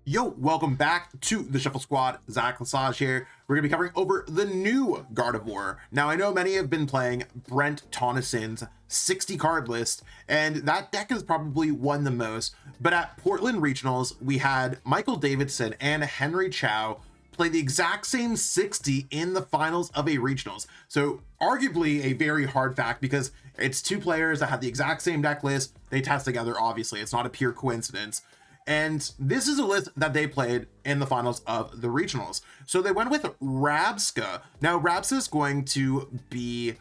Yo, welcome back to the Shuffle Squad. Zach Lesage here. We're going to be covering over the new Gardevoir. Now, I know many have been playing Brent Tonnyson's 60 card list, and that deck has probably won the most. But at Portland Regionals, we had Michael Davidson and Henry Chow play the exact same 60 in the finals of a regionals. So arguably a very hard fact because it's two players that have the exact same deck list. They test together, obviously. It's not a pure coincidence. And this is a list that they played in the finals of the regionals. So they went with Rabska. Now, Rabska is going to be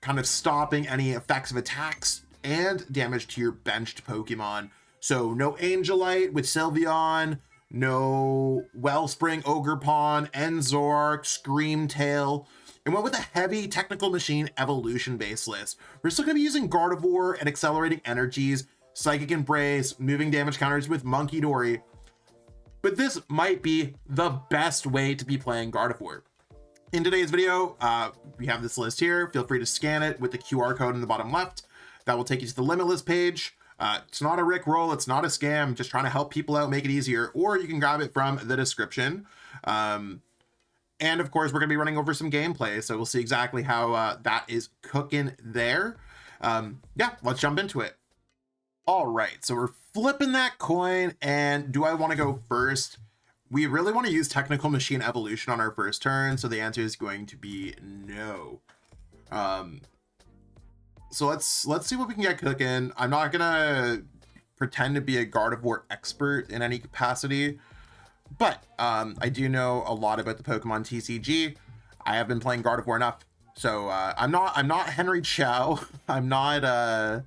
kind of stopping any effects of attacks and damage to your benched Pokemon. So no Angelite with Sylveon, no Wellspring, Ogerpon, Enzork, Screamtail. And went with a heavy technical machine evolution based list. We're still going to be using Gardevoir and accelerating energies, Psychic Embrace, moving damage counters with Monkey Dory. But this might be the best way to be playing Gardevoir. In today's video, we have this list here. Feel free to scan it with the QR code in the bottom left. That will take you to the Limitless page. It's not a Rickroll, it's not a scam, just trying to help people out, make it easier, or you can grab it from the description. And of course, we're going to be running over some gameplay, so we'll see exactly how that is cooking there. Yeah, let's jump into it. All right, so we're flipping that coin, and do I want to go first? We really want to use Technical Machine Evolution on our first turn, so the answer is going to be no. So let's see what we can get cooking. I'm not gonna pretend to be a Gardevoir expert in any capacity, but I do know a lot about the Pokemon TCG. I have been playing Gardevoir enough, so I'm not Henry Chow. I'm not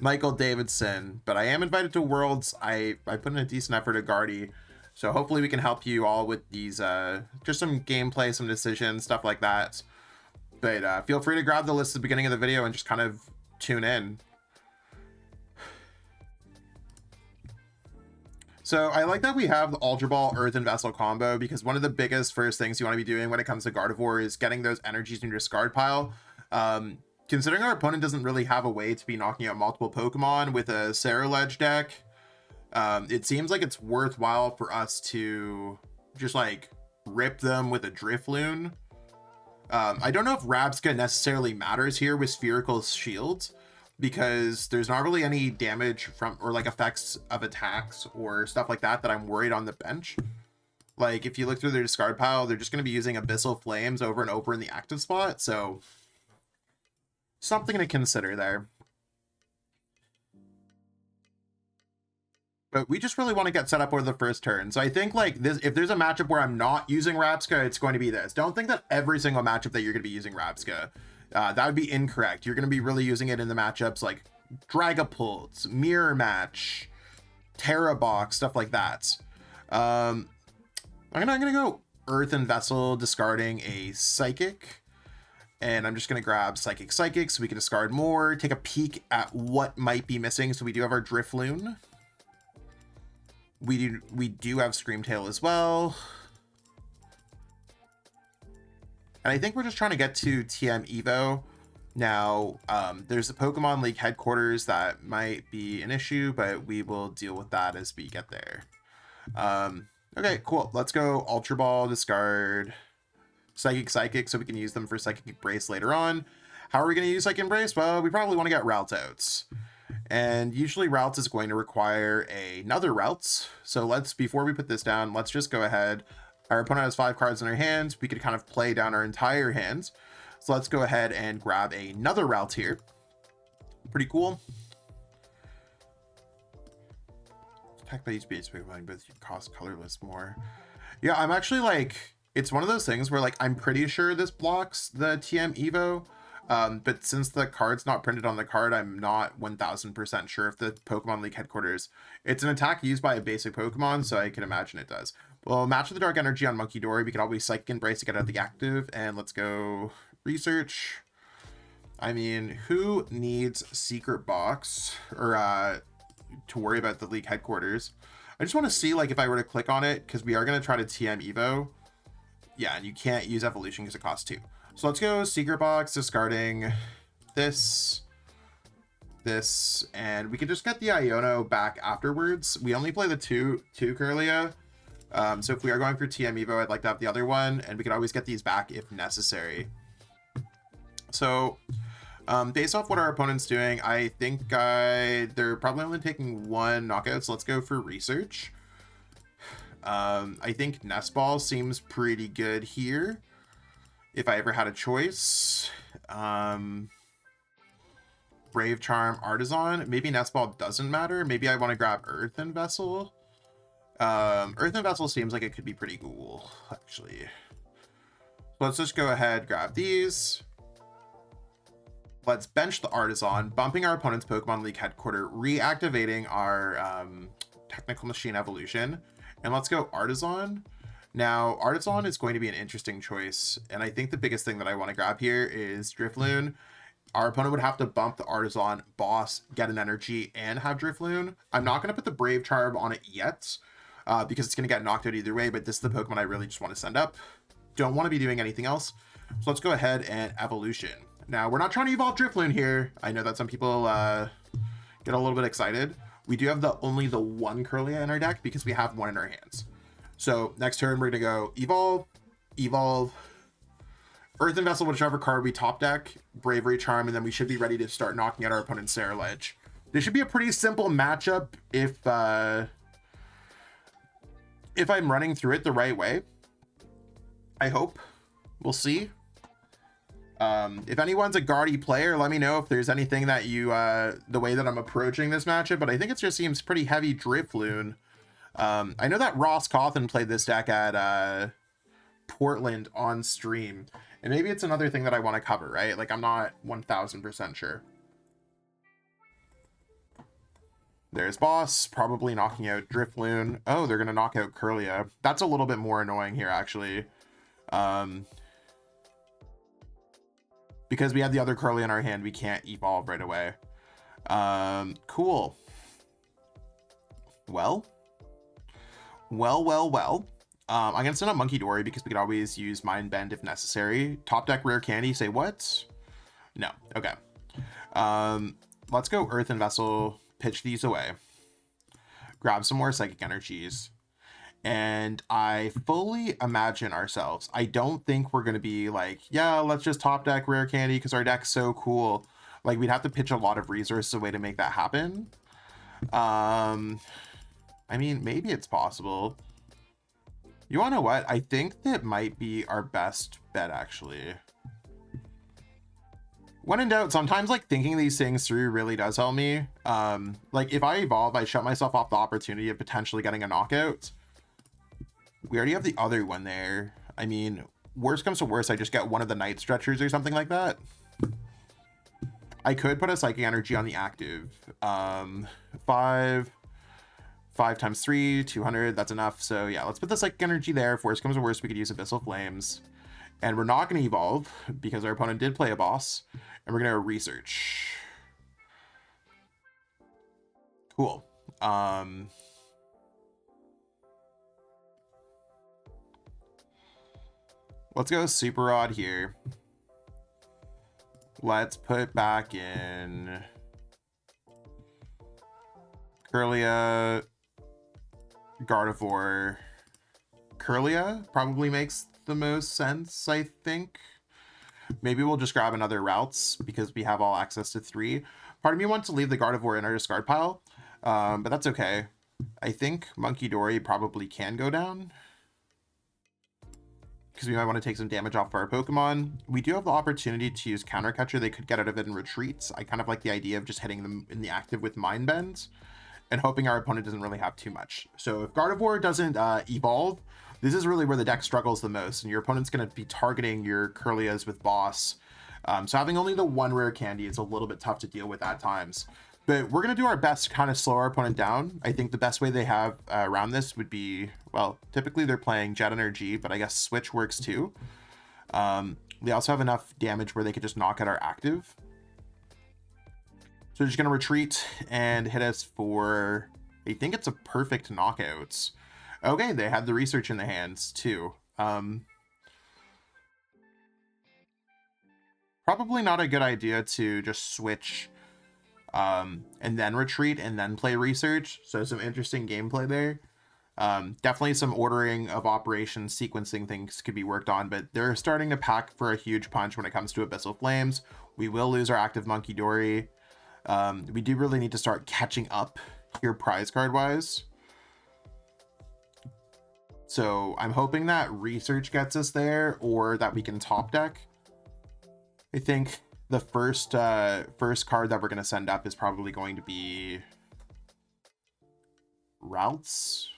Michael Davidson, but I am invited to Worlds. I put in a decent effort at Guardy, so hopefully we can help you all with these just some gameplay, some decisions, stuff like that. But feel free to grab the list at the beginning of the video and just kind of tune in. So I like that we have the Ultra Ball Earth and Vessel combo, because one of the biggest first things you want to be doing when it comes to Gardevoir is getting those energies in your discard pile. Considering our opponent doesn't really have a way to be knocking out multiple Pokemon with a Ceruledge deck, it seems like it's worthwhile for us to just like rip them with a Drifloon. I don't know if Rabska necessarily matters here with Spherical Shields, because there's not really any damage from or like effects of attacks or stuff like that I'm worried on the bench. Like if you look through their discard pile, they're just going to be using Abyssal Flames over and over in the active spot, so something to consider there. But we just really want to get set up over the first turn. So I think like this, if there's a matchup where I'm not using Rabska, it's going to be this. Don't think that every single matchup that you're going to be using Rabska. That would be incorrect. You're going to be really using it in the matchups like Dragapult, Mirror Match, Terra Box, stuff like that. I'm gonna go Earth and Vessel, discarding a Psychic. And I'm just going to grab Psychic so we can discard more, take a peek at what might be missing. So we do have our Drifloon. We do have Screamtail as well. And I think we're just trying to get to TM Evo. Now, there's the Pokemon League headquarters that might be an issue, but we will deal with that as we get there. Okay, cool. Let's go Ultra Ball, discard Psychic so we can use them for Psychic Embrace later on. How are we going to use Psychic Embrace? Well, we probably want to get Routes out, and usually Routes is going to require another Routes. So before we put this down, let's just go ahead. Our opponent has 5 cards in our hands. We could kind of play down our entire hands, so let's go ahead and grab another Route here. Pretty cool. Attack by each base Pokemon, but you cost colorless more. Yeah, I'm actually like, it's one of those things where like I'm pretty sure this blocks the TM Evo, but since the card's not printed on the card, I'm not 1000% sure if the Pokemon League headquarters. It's an attack used by a basic Pokemon, so I can imagine it does. Well, match with the Dark Energy on Monkey Dory. We can always Psychic Embrace to get out of the active, and let's go Research. I mean, who needs Secret Box or to worry about the League headquarters? I just want to see like if I were to click on it, because we are going to try to TM Evo. Yeah, and you can't use Evolution because it costs 2. So let's go Secret Box, discarding this, and we can just get the Iono back afterwards. We only play the two Kirlia, So if we are going for TM Evo, I'd like to have the other one, and we can always get these back if necessary. So based off what our opponent's doing, I think they're probably only taking one knockout, so let's go for research. I think Nest Ball seems pretty good here if I ever had a choice. Brave Charm, Artisan. Maybe Nest Ball doesn't matter. Maybe I want to grab Earthen Vessel. Earthen Vessel seems like it could be pretty cool, actually. Let's just go ahead, grab these. Let's bench the Artisan, bumping our opponent's Pokemon League headquarters, reactivating our Technical Machine Evolution. And let's go Artisan. Now, Artisan is going to be an interesting choice, and I think the biggest thing that I want to grab here is Drifloon. Our opponent would have to bump the Artisan, Boss, get an Energy, and have Drifloon. I'm not going to put the Brave Charm on it yet, because it's going to get knocked out either way, but this is the Pokemon I really just want to send up. Don't want to be doing anything else. So let's go ahead and Evolution. Now, we're not trying to evolve Drifloon here. I know that some people get a little bit excited. We do have only the one Kirlia in our deck because we have one in our hands. So next turn, we're going to go Evolve, Evolve, Earthen Vessel, whichever card we top deck, Bravery Charm, and then we should be ready to start knocking out our opponent's Ceruledge. This should be a pretty simple matchup if I'm running through it the right way. I hope. We'll see. If anyone's a Guardy player, let me know if there's anything that you, the way that I'm approaching this matchup, but I think it just seems pretty heavy Drifloon. I know that Ross Cawthon played this deck at Portland on stream, and maybe it's another thing that I want to cover, right? Like, I'm not 1000% sure. There's Boss, probably knocking out Drifloon. Oh, they're going to knock out Kirlia. That's a little bit more annoying here, actually. Because we have the other Kirlia in our hand, we can't evolve right away. Cool. Well. I'm going to send up Monkey Dory because we could always use Mind Bend if necessary. Top deck Rare Candy, say what? No. Okay. Let's go Earthen Vessel, pitch these away. Grab some more Psychic Energies. And I fully imagine ourselves. I don't think we're going to be like, yeah, let's just top deck Rare Candy because our deck's so cool. Like, we'd have to pitch a lot of resources away to make that happen. I mean, maybe it's possible. You want to know what? I think that might be our best bet, actually. When in doubt, sometimes, like, thinking these things through really does help me. Like, if I evolve, I shut myself off the opportunity of potentially getting a knockout. We already have the other one there. I mean, worst comes to worst, I just get one of the Night Stretchers or something like that. I could put a Psychic Energy on the active. 5 times 3, 200, that's enough. So yeah, let's put the Psychic Energy there. If worst comes to worst, we could use Abyssal Flames. And we're not going to evolve because our opponent did play a Boss. And we're going to research. Cool. Let's go Super Rod here. Let's put back in Kirlia, Gardevoir. Kirlia probably makes the most sense, I think. Maybe we'll just grab another routes because we have all access to 3. Part of me wants to leave the Gardevoir in our discard pile, but that's okay. I think Monkey Dory probably can go down because we might want to take some damage off of our Pokemon. We do have the opportunity to use Counter Catcher. They could get out of it in retreats. I kind of like the idea of just hitting them in the active with Mind Bend and hoping our opponent doesn't really have too much. So if Gardevoir doesn't evolve, this is really where the deck struggles the most, and your opponent's going to be targeting your Kirlias with Boss. So having only the one Rare Candy is a little bit tough to deal with at times. But we're going to do our best to kind of slow our opponent down. I think the best way they have around this would be, well, typically they're playing Jet Energy, but I guess Switch works too. They also have enough damage where they could just knock out our active. So they're just going to retreat and hit us for, I think it's a perfect knockout. Okay, they had the research in the hands too. Probably not a good idea to just switch and then retreat and then play research. So some interesting gameplay there. Definitely some ordering of operations, sequencing things could be worked on, but they're starting to pack for a huge punch when it comes to Abyssal Flames. We will lose our active Monkey Dory. We do really need to start catching up here prize card wise. So I'm hoping that research gets us there, or that we can top deck. I think the first card that we're going to send up is probably going to be Routes.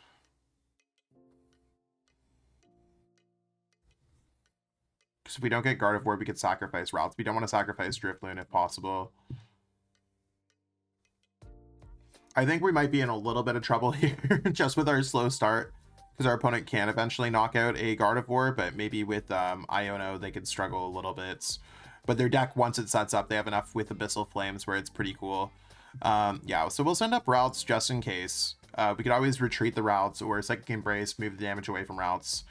Because if we don't get Gardevoir, we could sacrifice Routes. We don't want to sacrifice Drifloon if possible. I think we might be in a little bit of trouble here just with our slow start, because our opponent can eventually knock out a Gardevoir, but maybe with Iono they could struggle a little bit. But their deck, once it sets up, they have enough with Abyssal Flames where it's pretty cool. Yeah, so we'll send up Routes just in case. We could always retreat the Routes or Psychic Embrace, move the damage away from Routes.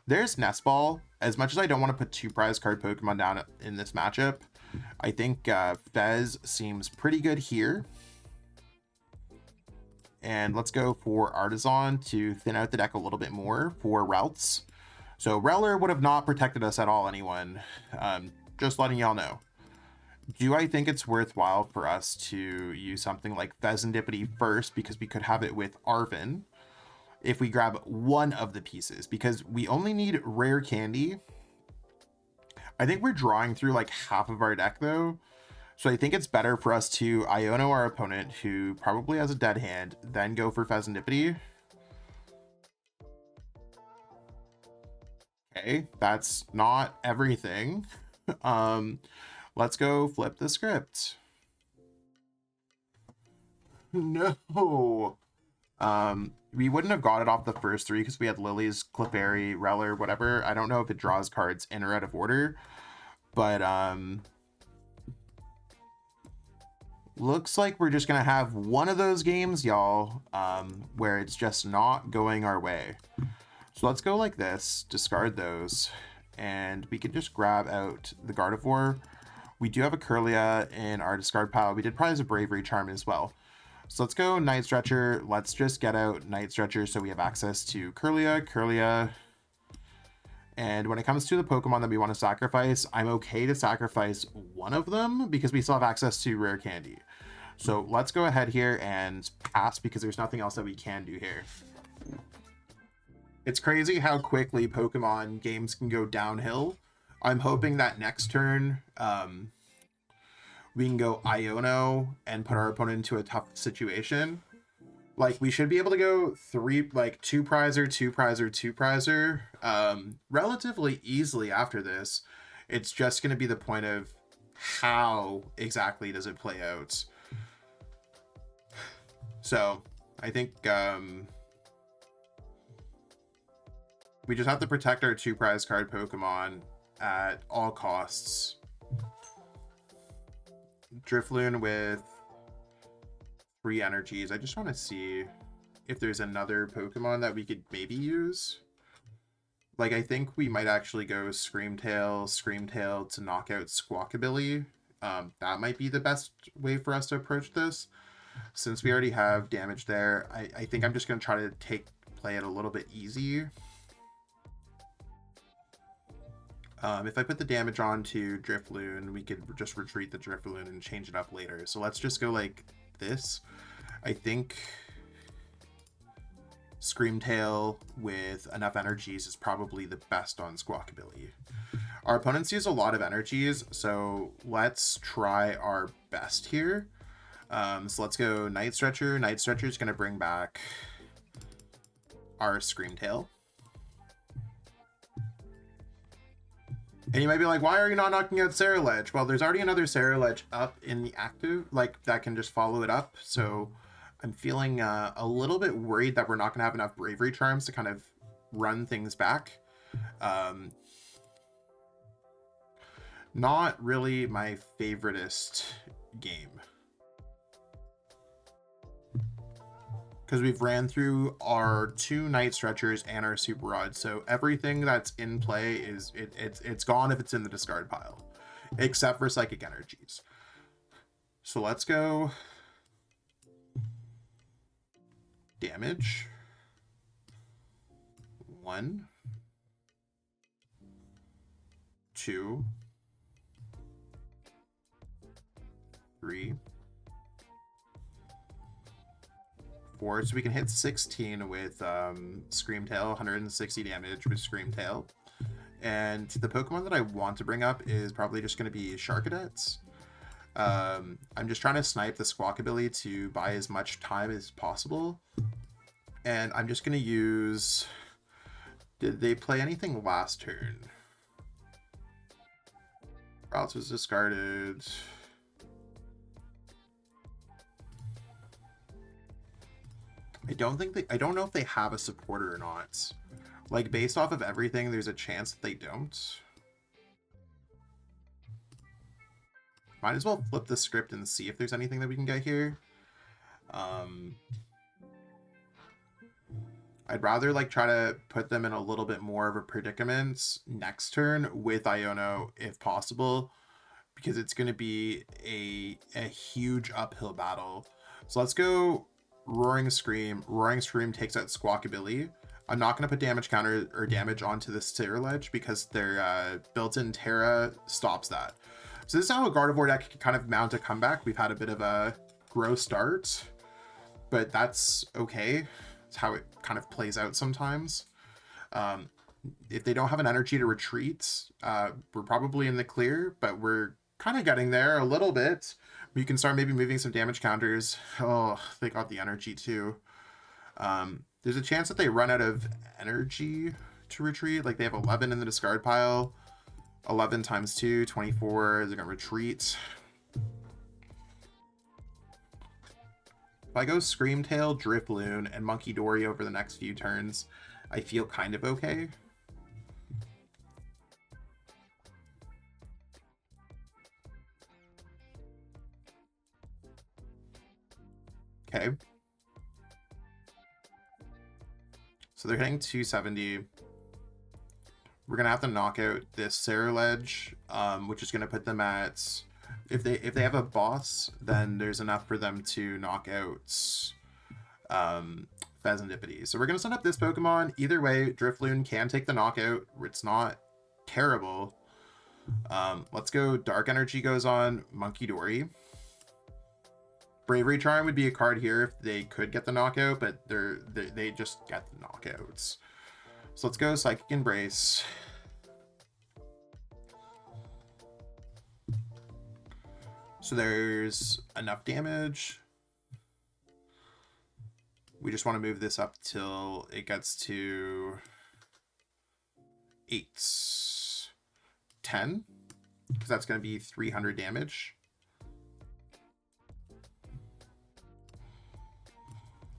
There's Nest Ball. As much as I don't want to put 2 prize card Pokemon down in this matchup, I think Fez seems pretty good here. And let's go for Artisan to thin out the deck a little bit more for Routes. So Rowler would have not protected us at all, anyone. Just letting y'all know. Do I think it's worthwhile for us to use something like Fezandipity first, because we could have it with Arven if we grab one of the pieces, because we only need rare candy. I think we're drawing through like half of our deck though. So I think it's better for us to Iono our opponent, who probably has a dead hand, then go for Fezandipity. Okay, that's not everything. Let's go flip the script. No. We wouldn't have got it off the first 3 because we had Lily's, Clefairy, Rowler, whatever. I don't know if it draws cards in or out of order, but looks like we're just gonna have one of those games, y'all, where it's just not going our way. So let's go like this, discard those, and we can just grab out the Gardevoir. We do have a Kirlia in our discard pile. We did prize a Bravery Charm as well. So let's go Night Stretcher. Let's just get out Night Stretcher so we have access to Kirlia. And when it comes to the Pokemon that we want to sacrifice, I'm okay to sacrifice one of them because we still have access to rare candy. So let's go ahead here and pass because there's nothing else that we can do here. It's crazy how quickly Pokemon games can go downhill. I'm hoping that next turn we can go Iono and put our opponent into a tough situation. Like, we should be able to go 2 prizer, 2 prizer, 2 prizer relatively easily after this. It's just going to be the point of how exactly does it play out. So I think we just have to protect our 2 prize card Pokemon at all costs. Drifloon with 3 energies. I just want to see if there's another Pokemon that we could maybe use. Like, I think we might actually go Screamtail to knock out Squawkabilly. That might be the best way for us to approach this. Since we already have damage there, I think I'm just going to try to play it a little bit easy. If I put the damage on to Drifloon, we could just retreat the Drifloon and change it up later. So let's just go like this. I think Screamtail with enough energies is probably the best on Squawkabilly. Our opponents use a lot of energies, so let's try our best here. So let's go Night Stretcher. Night Stretcher is going to bring back our Screamtail. And you might be like, why are you not knocking out Ceruledge? Well, there's already another Ceruledge up in the active, like, that can just follow it up. So I'm feeling a little bit worried that we're not going to have enough Bravery Charms to kind of run things back. Not really my favoritist game. Because we've ran through our 2 Night Stretchers and our Super Rod, so everything that's in play is it's gone if it's in the discard pile, except for Psychic Energies. So let's go damage. 1, 2, 3, 4. So we can hit 16 with Screamtail, 160 damage with Screamtail. And the Pokemon that I want to bring up is probably just going to be Sharkadets. I'm just trying to snipe the Squawkabilly to buy as much time as possible. And I'm just going to use... Did they play anything last turn? Routes was discarded. I don't know if they have a supporter or not. Like, based off of everything, there's a chance that they don't. Might as well flip the script and see if there's anything that we can get here. I'd rather like try to put them in a little bit more of a predicament next turn with Iono if possible, because it's going to be a huge uphill battle. So let's go Roaring Scream. Roaring Scream takes out Squawkabilly. I'm not going to put damage counter or damage onto this Ledge because their built-in Terra stops that. So this is how a Gardevoir deck can kind of mount a comeback. We've had a bit of a gross start, but that's okay. It's how it kind of plays out sometimes. If they don't have an energy to retreat, we're probably in the clear, but we're kind of getting there a little bit. We can start maybe moving some damage counters. Oh, they got the energy too. There's a chance that they run out of energy to retreat. Like they have 11 in the discard pile. 11 times 2, 24. They're going to retreat. If I go Screamtail, Drifloon, and Monkey Dory over the next few turns, I feel kind of okay. Okay. So they're hitting 270. We're gonna have to knock out this Ledge, which is gonna put them at, if they have a boss, then there's enough for them to knock out Pheasantipede. So we're gonna set up this Pokemon. Either way, Drifloon can take the knockout. It's not terrible. Let's go. Dark Energy goes on Monkey Dory. Bravery Charm would be a card here if they could get the knockout, but they just get the knockouts. So let's go Psychic Embrace. So there's enough damage. We just want to move this up till it gets to 8, 10, because that's going to be 300 damage.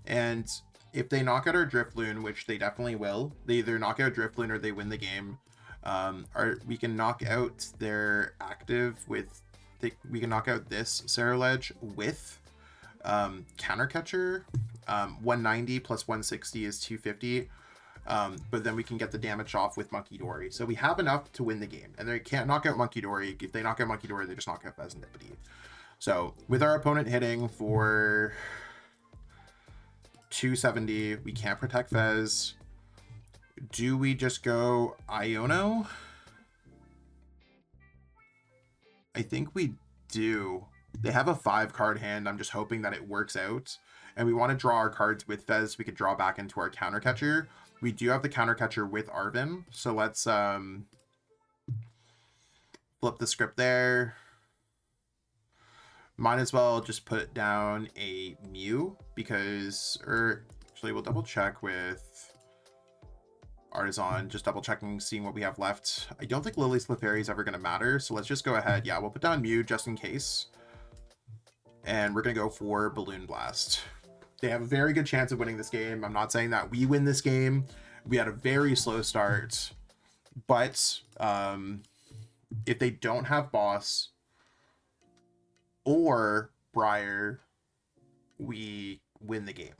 And if they knock out our Drifloon, which they definitely will, they either knock out Drifloon or they win the game. We can knock out their active with, we can knock out this Ledge with Counter Catcher. 190 plus 160 is 250. But then we can get the damage off with Monkey Dory. So we have enough to win the game. And they can't knock out Monkey Dory. If they knock out Monkey Dory, they just knock out Pheasantipede. So with our opponent hitting for 270, we can't protect Fez. Do we just go Iono? I think we do. They have a 5-card hand. I'm just hoping that it works out. And we want to draw our cards with Fez. We could draw back into our counter catcher. We do have the counter catcher with Arven. So let's flip the script there. Might as well just put down a Mew because, or actually we'll double check with Artisan, just double checking, seeing what we have left. I don't think Lily's Clefairy is ever going to matter. So let's just go ahead. Yeah, we'll put down Mew just in case. And we're going to go for Balloon Blast. They have a very good chance of winning this game. I'm not saying that we win this game. We had a very slow start. But if they don't have Boss or Briar, we win the game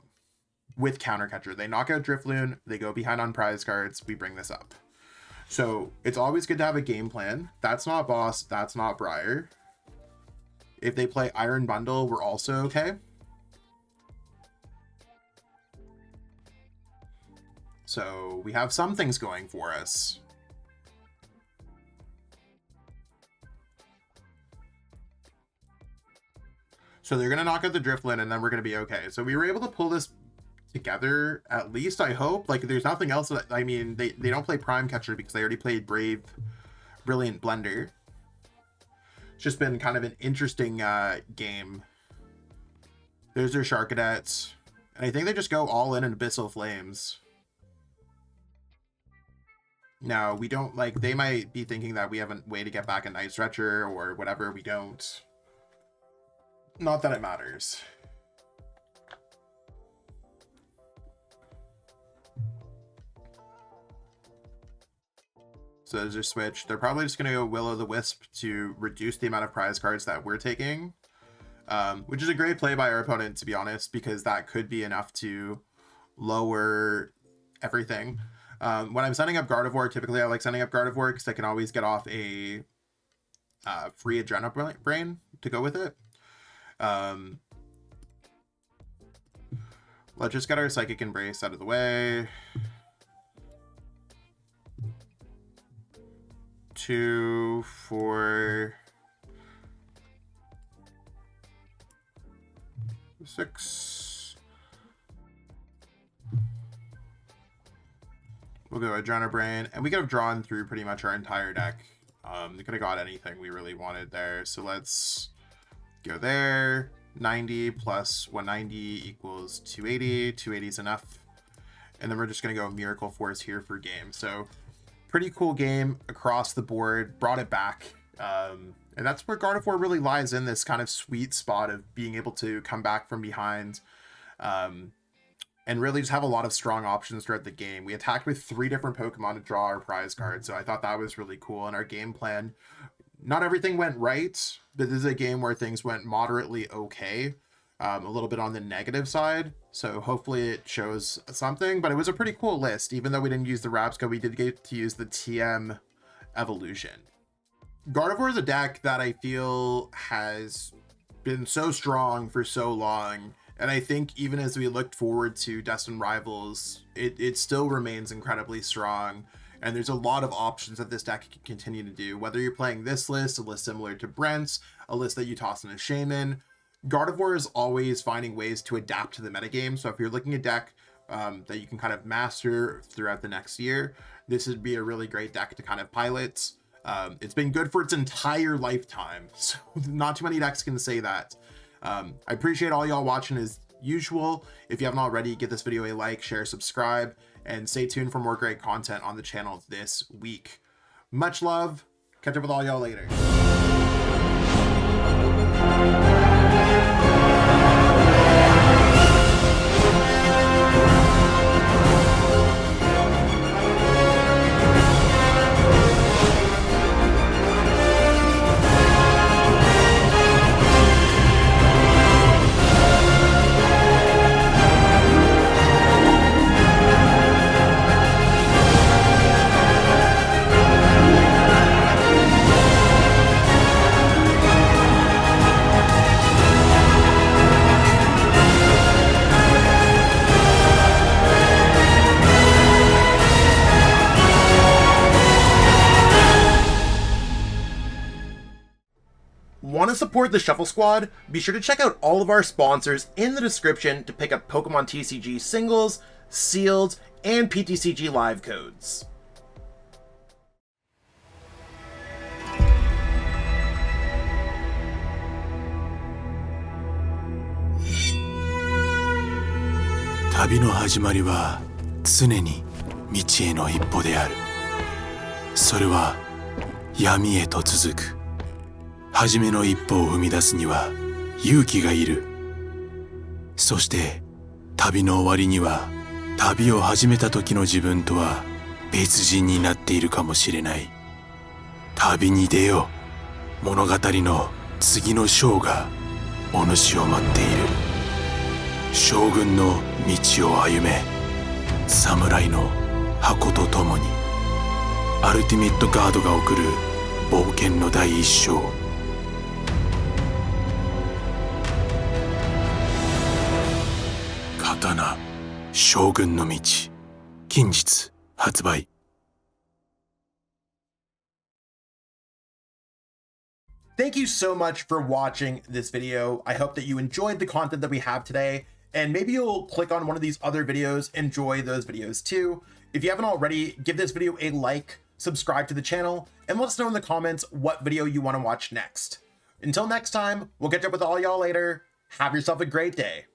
with Counter Catcher. They knock out Drifloon. They go behind on prize cards. We bring this up. So it's always good to have a game plan. That's not Boss. That's not Briar. If they play Iron Bundle, we're also okay. So we have some things going for us. So they're going to knock out the Drifloon, and then we're going to be okay. So we were able to pull this together, at least, I hope. Like, there's nothing else that, I mean, they don't play Prime Catcher because they already played Brave Brilliant Blender. It's just been kind of an interesting game. There's their Sharkadets. And I think they just go all in Abyssal Flames. Now, we don't, like, they might be thinking that we have a way to get back a Night Stretcher or whatever. We don't. Not that it matters. So there's their switch. They're probably just going to go Will-O-the-Wisp to reduce the amount of prize cards that we're taking. Which is a great play by our opponent, to be honest, because that could be enough to lower everything. When I'm setting up Gardevoir, typically I like setting up Gardevoir because I can always get off a free Adrenaline Brain to go with it. Let's just get our Psychic Embrace out of the way. 2, 4, 6. We'll go Adrenaline Brain, and we could have drawn through pretty much our entire deck. We could have got anything we really wanted there. So let's go there. 90 plus 190 equals 280. 280 is enough. And then we're just going to go Miracle Force here for game. So pretty cool game across the board. Brought it back. And that's where Gardevoir really lies in this kind of sweet spot of being able to come back from behind. And really just have a lot of strong options throughout the game. We attacked with 3 different Pokemon to draw our prize card. So I thought that was really cool. And our game plan, not everything went right, but this is a game where things went moderately okay. A little bit on the negative side. So hopefully it shows something, but it was a pretty cool list. Even though we didn't use the Rapsco, we did get to use the TM evolution. Gardevoir is a deck that I feel has been so strong for so long. And I think even as we looked forward to Destined Rivals, it still remains incredibly strong. And there's a lot of options that this deck can continue to do. Whether you're playing this list, a list similar to Brent's, a list that you toss in a Shaman, Gardevoir is always finding ways to adapt to the metagame. So if you're looking at a deck that you can kind of master throughout the next year, this would be a really great deck to kind of pilot. It's been good for its entire lifetime. So not too many decks can say that. I appreciate all y'all watching as usual. If you haven't already, give this video a like, share, subscribe, and stay tuned for more great content on the channel this week. Much love. Catch up with all y'all later. Want to support the Shuffle Squad? Be sure to check out all of our sponsors in the description to pick up Pokemon TCG singles, sealed, and PTCG live codes. Tabi no hajimari wa tsune ni michi e no ippo de aru. Sore wa yami e to tsuzuku. 初めの一歩を踏み出すには勇気がいる。そして旅の終わりには旅を始めた時の自分とは別人になっているかもしれない。旅に出よう。物語の次の章がお主を待っている。将軍の道を歩め。侍の箱とともに。アルティメットガードが送る冒険の第一章。刀、将軍の道、近日発売。Thank you so much for watching this video. I hope that you enjoyed the content that we have today, and maybe you'll click on one of these other videos, enjoy those videos too. If you haven't already, give this video a like, subscribe to the channel, and let us know in the comments what video you want to watch next. Until next time, we'll catch up with all y'all later. Have yourself a great day.